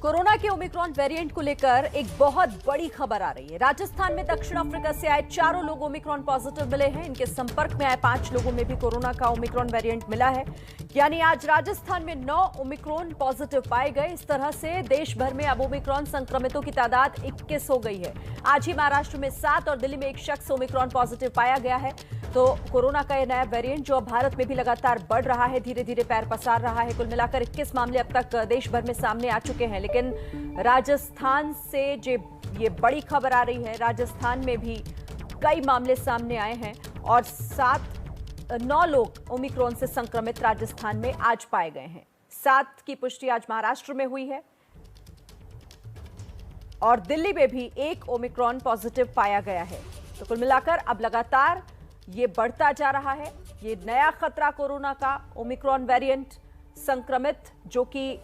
Corona के Omicron variant को लेकर एक बहुत बड़ी खबर आ रही है। राजस्थान में दक्षिण अफ्रीका से आए 4 लोग ओमिक्रॉन पॉजिटिव मिले हैं। इनके संपर्क में आए 5 लोगों में भी कोरोना का ओमिक्रॉन वेरिएंट मिला है। यानी आज राजस्थान में 9 ओमिक्रॉन पॉजिटिव पाए गए। इस तरह से देश भर में अब ओमिक्रॉन संक्रमितों की तादाद 21 हो गई है। आज ही महाराष्ट्र में 7 और दिल्ली में एक शख्स ओमिक्रॉन पॉजिटिव पाया गया है। तो कोरोना का यह नया वेरिएंट जो अब भारत में भी लगातार बढ़ रहा है, धीरे धीरे पैर पसार रहा है। कुल मिलाकर 21 मामले अब तक देश भर में सामने आ चुके हैं। लेकिन राजस्थान से जो ये बड़ी खबर आ रही है, राजस्थान में भी कई मामले सामने आए हैं और 9 लोग ओमिक्रॉन से संक्रमित राजस्थान में आज पाए गए हैं। 7 की पुष्टि आज महाराष्ट्र में हुई है और दिल्ली में भी एक ओमिक्रॉन पॉजिटिव पाया गया है। तो कुल मिलाकर अब लगातार ये बढ़ता जा रहा है। ये नया खतरा कोरोना का ओमिक्रॉन वेरिएंट संक्रमित जो कि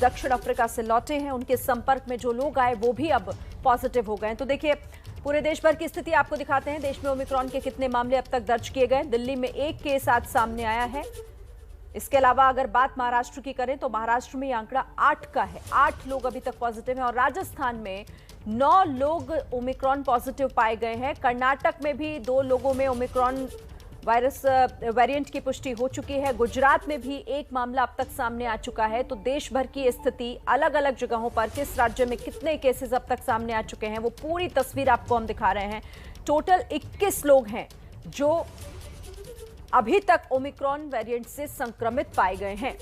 दक्षिण अफ्रीका से लौटे हैं, उनके संपर्क में जो लोग आए वो भी अब पॉजिटिव हो गए। तो देखिए पूरे देश भर की स्थिति आपको दिखाते हैं। देश में ओमिक्रॉन के कितने मामले अब तक दर्ज किए गए। दिल्ली में एक केस आज सामने आया है। इसके अलावा अगर बात महाराष्ट्र की करें तो महाराष्ट्र में ये आंकड़ा 8 का है। 8 लोग अभी तक पॉजिटिव हैं और राजस्थान में 9 लोग ओमिक्रॉन पॉजिटिव पाए गए हैं। कर्नाटक में भी 2 लोगों में ओमिक्रॉन वायरस वेरिएंट की पुष्टि हो चुकी है। गुजरात में भी एक मामला अब तक सामने आ चुका है। तो देश भर की स्थिति अलग अलग जगहों पर किस राज्य में कितने केसेस अब तक सामने आ चुके हैं वो पूरी तस्वीर आपको हम दिखा रहे हैं। टोटल 21 लोग हैं जो अभी तक ओमिक्रॉन वेरिएंट से संक्रमित पाए गए हैं।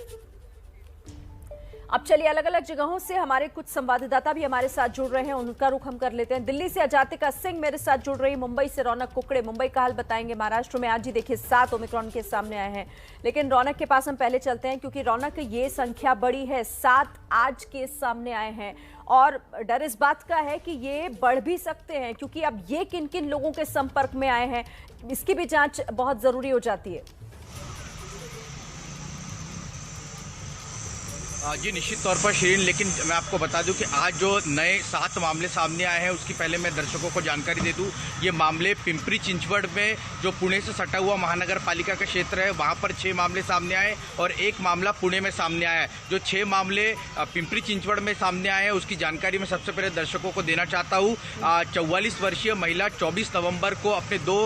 अब चलिए अलग अलग जगहों से हमारे कुछ संवाददाता भी हमारे साथ जुड़ रहे हैं, उनका रुख हम कर लेते हैं। दिल्ली से अजातिका सिंह मेरे साथ जुड़ रही, मुंबई से रौनक कुकड़े मुंबई का हाल बताएंगे। महाराष्ट्र में आज ही देखिए 7 ओमिक्रॉन के सामने आए हैं। लेकिन रौनक के पास हम पहले चलते हैं क्योंकि रौनक ये संख्या बड़ी है, 7 आज के सामने आए हैं और डर इस बात का है कि ये बढ़ भी सकते हैं क्योंकि अब ये किन किन लोगों के संपर्क में आए हैं इसकी भी जांच बहुत जरूरी हो जाती है। जी निश्चित तौर पर शिरीन, लेकिन मैं आपको बता दूं कि आज जो नए 7 मामले सामने आए हैं उसकी पहले मैं दर्शकों को जानकारी दे दूं। ये मामले पिंपरी चिंचवड़ में जो पुणे से सटा हुआ महानगर पालिका का क्षेत्र है वहां पर 6 मामले सामने आए और एक मामला पुणे में सामने आया है। जो 6 मामले पिंपरी चिंचवड़ में सामने आए हैं उसकी जानकारी मैं सबसे पहले दर्शकों को देना चाहता हूँ। 44 वर्षीय महिला 24 नवम्बर को अपने 2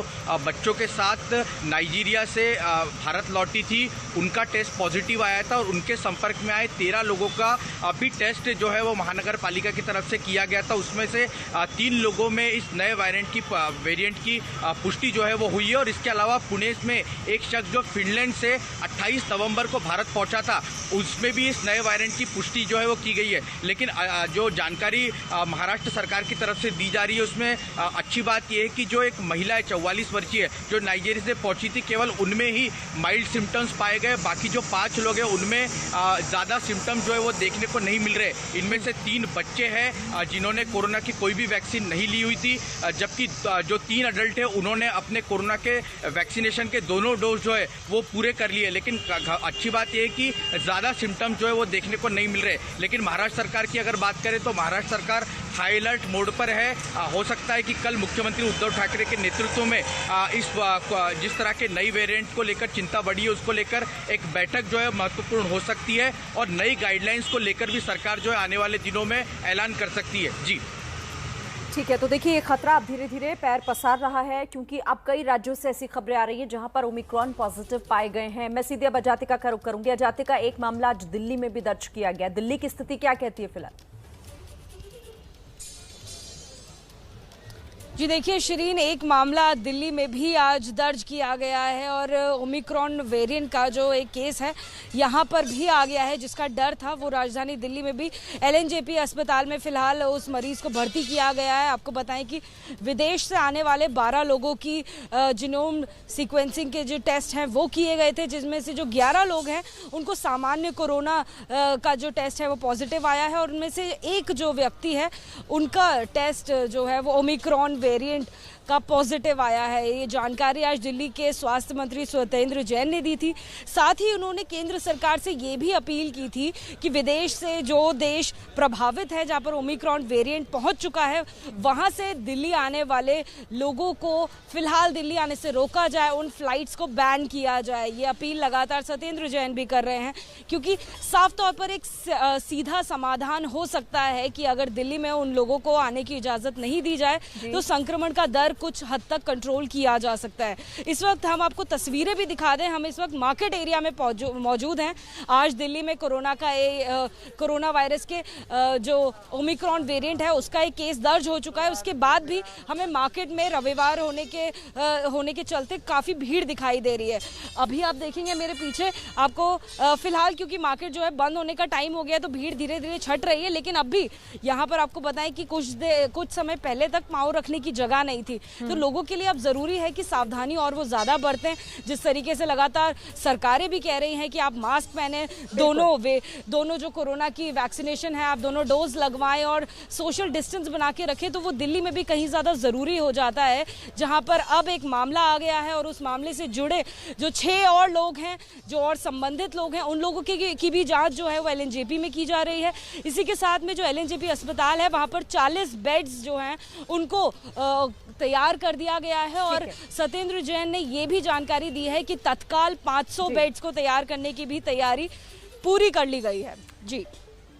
बच्चों के साथ नाइजीरिया से भारत लौटी थी। उनका टेस्ट पॉजिटिव आया था और उनके संपर्क में आए 13 लोगों का अभी टेस्ट जो है वो महानगर पालिका की तरफ से किया गया था। उसमें से 3 लोगों में इस नए वेरिएंट की पुष्टि जो है वो हुई है और इसके अलावा पुणे में एक शख्स जो फिनलैंड से 28 नवंबर को भारत पहुंचा था उसमें भी इस नए वेरिएंट की पुष्टि जो है वो की गई है। लेकिन जो जानकारी महाराष्ट्र सरकार की तरफ से दी जा रही है उसमें अच्छी बात यह है कि जो एक महिला है 44 वर्षीय जो नाइजीरिया से पहुंची थी, केवल उनमें ही माइल्ड सिम्टम्स पाए गए। बाकी जो 5 लोग हैं उनमें ज़्यादा सिम्टम जो है वो देखने को नहीं मिल रहे। इनमें से 3 बच्चे हैं जिन्होंने कोरोना की कोई भी वैक्सीन नहीं ली हुई थी, जबकि जो 3 अडल्ट है उन्होंने अपने कोरोना के वैक्सीनेशन के दोनों डोज जो है वो पूरे कर लिए। लेकिन अच्छी बात यह है कि ज़्यादा सिम्टम जो है वो देखने को नहीं मिल रहे। लेकिन महाराष्ट्र सरकार की अगर बात करें तो महाराष्ट्र सरकार हाई अलर्ट मोड पर है। हो सकता है कि कल मुख्यमंत्री उद्धव ठाकरे के नेतृत्व में जिस तरह के नई वेरिएंट को लेकर चिंता बढ़ी है उसको लेकर एक बैठक जो है महत्वपूर्ण हो सकती है और नई गाइडलाइंस को लेकर भी सरकार जो है आने वाले दिनों में ऐलान कर सकती है। जी ठीक है, तो देखिए ये खतरा अब धीरे धीरे पैर पसार रहा है क्योंकि अब कई राज्यों से ऐसी खबरें आ रही हैं जहां पर ओमिक्रॉन पॉजिटिव पाए गए हैं। मैं सीधे अब अजातिका का रुख करूंगी। अजातिका, एक मामला आज दिल्ली में भी दर्ज किया गया। दिल्ली की स्थिति क्या कहती है फिलहाल? जी देखिए शिरीन, एक मामला दिल्ली में भी आज दर्ज किया गया है और ओमिक्रॉन वेरिएंट का जो एक केस है यहाँ पर भी आ गया है। जिसका डर था वो राजधानी दिल्ली में भी एलएनजेपी अस्पताल में फिलहाल उस मरीज को भर्ती किया गया है। आपको बताएं कि विदेश से आने वाले 12 लोगों की जीनोम सीक्वेंसिंग के जो टेस्ट हैं वो किए गए थे, जिसमें से जो 11 लोग हैं उनको सामान्य कोरोना का जो टेस्ट है वो पॉजिटिव आया है और उनमें से एक जो व्यक्ति है उनका टेस्ट जो है वो ओमिक्रॉन वेरिएंट का पॉजिटिव आया है। ये जानकारी आज दिल्ली के स्वास्थ्य मंत्री सत्येंद्र जैन ने दी थी। साथ ही उन्होंने केंद्र सरकार से ये भी अपील की थी कि विदेश से जो देश प्रभावित है, जहां पर ओमिक्रॉन वेरिएंट पहुंच चुका है, वहां से दिल्ली आने वाले लोगों को फिलहाल दिल्ली आने से रोका जाए, उन फ्लाइट्स को बैन किया जाए। ये अपील लगातार सत्येंद्र जैन भी कर रहे हैं, क्योंकि साफ तौर पर एक सीधा समाधान हो सकता है कि अगर दिल्ली में उन लोगों को आने की इजाजत नहीं दी जाए तो संक्रमण का दर कुछ हद तक कंट्रोल किया जा सकता है। इस वक्त हम आपको तस्वीरें भी दिखा दें, हम इस वक्त मार्केट एरिया में मौजूद हैं। आज दिल्ली में कोरोना वायरस के जो ओमिक्रॉन वेरिएंट है उसका एक केस दर्ज हो चुका है। उसके बाद भी हमें मार्केट में रविवार होने के चलते काफ़ी भीड़ दिखाई दे रही है। अभी आप देखेंगे मेरे पीछे आपको फिलहाल, क्योंकि मार्केट जो है बंद होने का टाइम हो गया तो भीड़ धीरे धीरे छट रही है, लेकिन अब भी यहाँ पर आपको बताएं कि कुछ समय पहले तक पाँव रखने की जगह नहीं थी। तो लोगों के लिए अब जरूरी है कि सावधानी और वो ज़्यादा बरतें। जिस तरीके से लगातार सरकारें भी कह रही हैं कि आप मास्क पहने, दोनों जो कोरोना की वैक्सीनेशन है आप दोनों डोज लगवाएं और सोशल डिस्टेंस बना के रखें, तो वो दिल्ली में भी कहीं ज़्यादा ज़रूरी हो जाता है, जहाँ पर अब एक मामला आ गया है और उस मामले से जुड़े जो 6 और लोग हैं, जो और संबंधित लोग हैं, उन लोगों की भी जांच जो है वो एलएनजेपी में की जा रही है। इसी के साथ में जो एलएनजेपी अस्पताल है वहाँ पर 40 बेड्स जो हैं उनको तैयार कर दिया गया है और सत्येंद्र जैन ने ये भी जानकारी दी है कि तत्काल 500 बेड्स को तैयार करने की भी तैयारी पूरी कर ली गई है। जी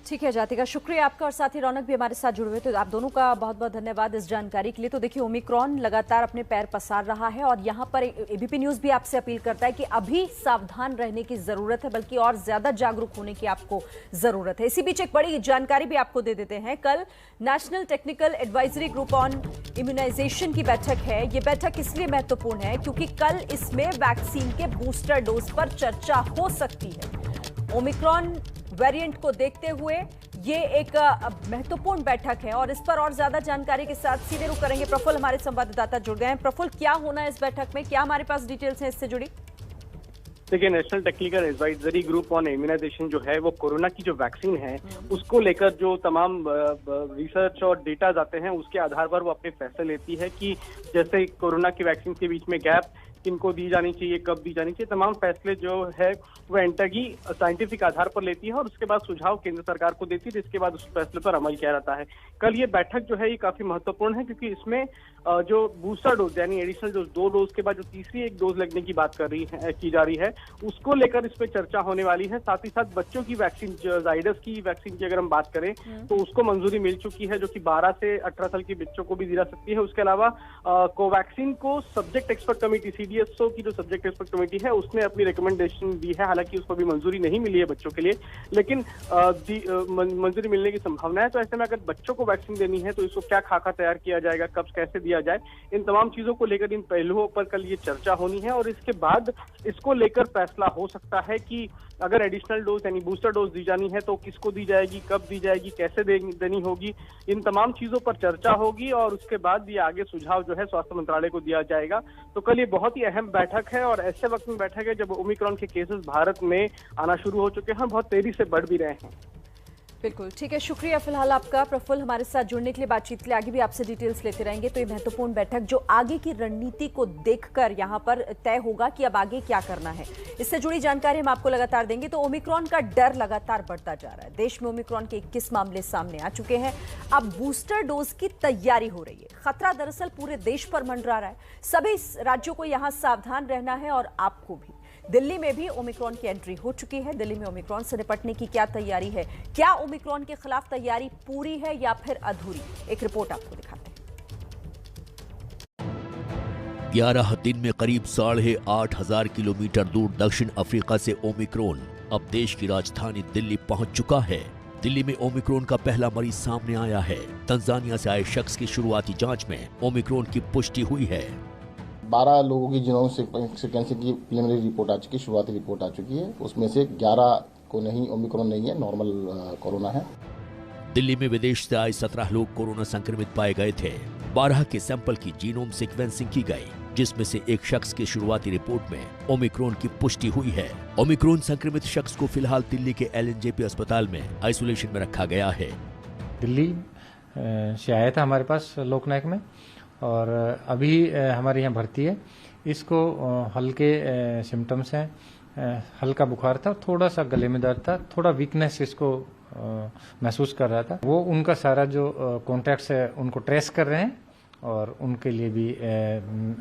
ठीक है जातिका, शुक्रिया आपका। और साथ ही रौनक भी हमारे साथ जुड़े हुए, तो आप दोनों का बहुत बहुत धन्यवाद इस जानकारी के लिए। तो देखिए ओमिक्रॉन लगातार अपने पैर पसार रहा है और यहाँ पर एबीपी न्यूज़ भी आपसे अपील करता है कि अभी सावधान रहने की जरूरत है, बल्कि और ज्यादा जागरूक होने की आपको जरूरत है। इसी बीच एक बड़ी जानकारी भी आपको दे देते हैं। कल National Technical Advisory Group on Immunization की बैठक है। ये बैठक इसलिए महत्वपूर्ण है क्योंकि कल इसमें वैक्सीन के बूस्टर डोज पर चर्चा हो सकती है। ओमिक्रॉन वेरिएंट को देखते हुए ये एक महत्वपूर्ण बैठक है और इस पर और ज्यादा जानकारी के साथ सीधे रुख करेंगे। प्रफुल्ल हमारे संवाददाता जुड़ गए हैं। प्रफुल्ल, क्या होना है इस बैठक में, क्या हमारे पास डिटेल्स हैं इससे जुड़ी? देखिए, National Technical Advisory Group on Immunization जो है वो कोरोना की जो वैक्सीन है उसको लेकर जो तमाम रिसर्च और डेटा आते हैं उसके आधार पर वो अपने फैसले लेती है कि जैसे कोरोना की वैक्सीन के बीच में गैप किनको दी जानी चाहिए, कब दी जानी चाहिए, तमाम फैसले जो है वो एंटगी साइंटिफिक आधार पर लेती है और उसके बाद सुझाव केंद्र सरकार को देती है, जिसके बाद उस फैसले पर अमल किया जाता है। कल ये बैठक जो है ये काफी महत्वपूर्ण है क्योंकि इसमें जो बूस्टर डोज यानी एडिशनल डोज 2 डोज के बाद जो तीसरी एक डोज लगने की बात की जा रही है उसको लेकर इस पर चर्चा होने वाली है। साथ ही साथ बच्चों की वैक्सीन, जाइडस की वैक्सीन की अगर हम बात करें तो उसको मंजूरी मिल चुकी है, जो कि 12 से 18 साल के बच्चों को भी दी जा सकती है। उसके अलावा कोवैक्सीन को सब्जेक्ट एक्सपर्ट कमेटी CDSO की जो सब्जेक्ट एक्सपर्ट कमेटी है उसने अपनी रिकमेंडेशन दी है। हालांकि उसको भी मंजूरी नहीं मिली है बच्चों के लिए, लेकिन मंजूरी मिलने की संभावना है। तो ऐसे में अगर बच्चों को वैक्सीन देनी है तो इसको क्या खाका तैयार किया जाएगा, कब कैसे दिया जाए, इन तमाम चीजों को लेकर इन पहलुओं पर कल ये चर्चा होनी है और इसके बाद इसको लेकर फैसला हो सकता है कि अगर एडिशनल डोज यानी बूस्टर डोज दी जानी है तो किसको दी जाएगी, कब दी जाएगी, कैसे देनी होगी, इन तमाम चीजों पर चर्चा होगी और उसके बाद ये आगे सुझाव जो है स्वास्थ्य मंत्रालय को दिया जाएगा। तो कल ये बहुत ही अहम बैठक है और ऐसे वक्त में बैठक है जब ओमिक्रॉन के केसेस भारत में आना शुरू हो चुके हैं, बहुत तेजी से बढ़ भी रहे हैं। बिल्कुल ठीक है, शुक्रिया फिलहाल आपका प्रफुल्ल हमारे साथ जुड़ने के लिए, बातचीत के लिए। आगे भी आपसे डिटेल्स लेते रहेंगे। तो ये महत्वपूर्ण बैठक जो आगे की रणनीति को देखकर यहाँ पर तय होगा कि अब आगे क्या करना है, इससे जुड़ी जानकारी हम आपको लगातार देंगे। तो ओमिक्रॉन का डर लगातार बढ़ता जा रहा है। देश में ओमिक्रॉन के 21 मामले सामने आ चुके हैं। अब बूस्टर डोज की तैयारी हो रही है। खतरा दरअसल पूरे देश पर मंडरा रहा है। सभी राज्यों को यहाँ सावधान रहना है और आपको भी। दिल्ली में भी ओमिक्रॉन की एंट्री हो चुकी है। दिल्ली में ओमिक्रॉन से निपटने की क्या तैयारी है, क्या ओमिक्रॉन के खिलाफ तैयारी पूरी है या फिर अधूरी, एक रिपोर्ट आपको दिखाते हैं। 11 दिन में करीब 8,500 किलोमीटर दूर दक्षिण अफ्रीका से ओमिक्रॉन अब देश की राजधानी दिल्ली पहुंच चुका है। दिल्ली में ओमिक्रॉन का पहला मरीज सामने आया है। तंजानिया से आए शख्स की शुरुआती जांच में ओमिक्रॉन की पुष्टि हुई है। 12 लोगों की जिनोम सीक्वेंसिंग की प्रीलिमिनरी रिपोर्ट आ चुकी है, शुरुआती रिपोर्ट आ चुकी है। उसमें से 11 को नहीं, ओमिक्रॉन नहीं है, नॉर्मल कोरोना है। दिल्ली में विदेश से आए 17 लोग कोरोना संक्रमित पाए गए थे। 12 के सैंपल की जीनोम सीक्वेंसिंग की गई, जिसमें से एक शख्स की शुरुआती रिपोर्ट में ओमिक्रॉन की पुष्टि हुई है। ओमिक्रॉन संक्रमित शख्स को फिलहाल दिल्ली के LNJP अस्पताल में आइसोलेशन में रखा गया है। दिल्ली से आया था हमारे पास लोकनायक में और अभी हमारे यहाँ भर्ती है। इसको हल्के सिम्टम्स हैं, हल्का बुखार था, थोड़ा सा गले में दर्द था, थोड़ा वीकनेस इसको महसूस कर रहा था। वो उनका सारा जो कॉन्टैक्ट्स है उनको ट्रेस कर रहे हैं और उनके लिए भी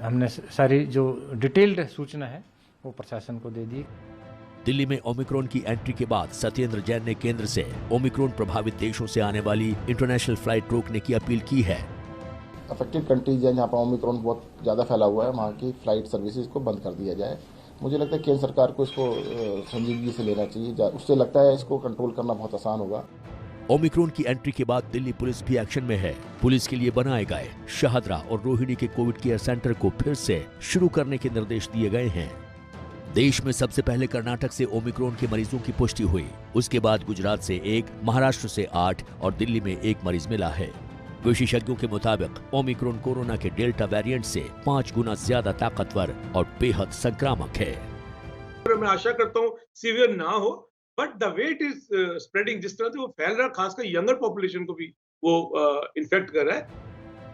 हमने सारी जो डिटेल्ड सूचना है वो प्रशासन को दे दी। दिल्ली में ओमिक्रॉन की एंट्री के बाद सत्येंद्र जैन ने केंद्र से ओमिक्रॉन प्रभावित देशों से आने वाली इंटरनेशनल फ्लाइट रोकने की अपील की है। अफेक्टेड कंट्रीज हैं जहाँ पर ओमिक्रॉन बहुत ज़्यादा फैला हुआ है, वहाँ की फ्लाइट सर्विसेज को बंद कर दिया जाए। मुझे लगता है केंद्र सरकार को इसको संजीदगी से लेना चाहिए, उससे लगता है इसको कंट्रोल करना बहुत आसान होगा। ओमिक्रॉन की एंट्री के बाद दिल्ली पुलिस भी एक्शन में है। पुलिस के लिए बनाए गए शाहदरा और रोहिणी के कोविड केयर सेंटर को फिर से शुरू करने के निर्देश दिए गए हैं। देश में सबसे पहले कर्नाटक से ओमिक्रॉन के मरीजों की पुष्टि हुई, उसके बाद गुजरात से 1, महाराष्ट्र से 8 और दिल्ली में 1 मरीज मिला है। विशेषज्ञों के मुताबिक ओमिक्रॉन कोरोना के डेल्टा वेरिएंट से 5 गुना ज्यादा ताकतवर और बेहद संक्रामक है। मैं आशा करता हूँ सीवियर ना हो, but the way it is spreading, जिस तरह से वो फैल रहा है, खासकर यंगर पॉपुलेशन को भी वो इन्फेक्ट कर रहा है।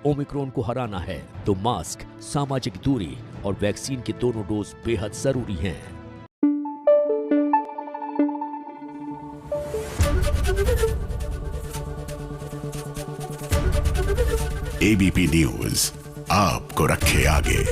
ओमिक्रॉन को हराना है तो मास्क, सामाजिक दूरी और वैक्सीन के दोनों डोज बेहद जरूरी हैं। एबीपी न्यूज आपको रखे आगे।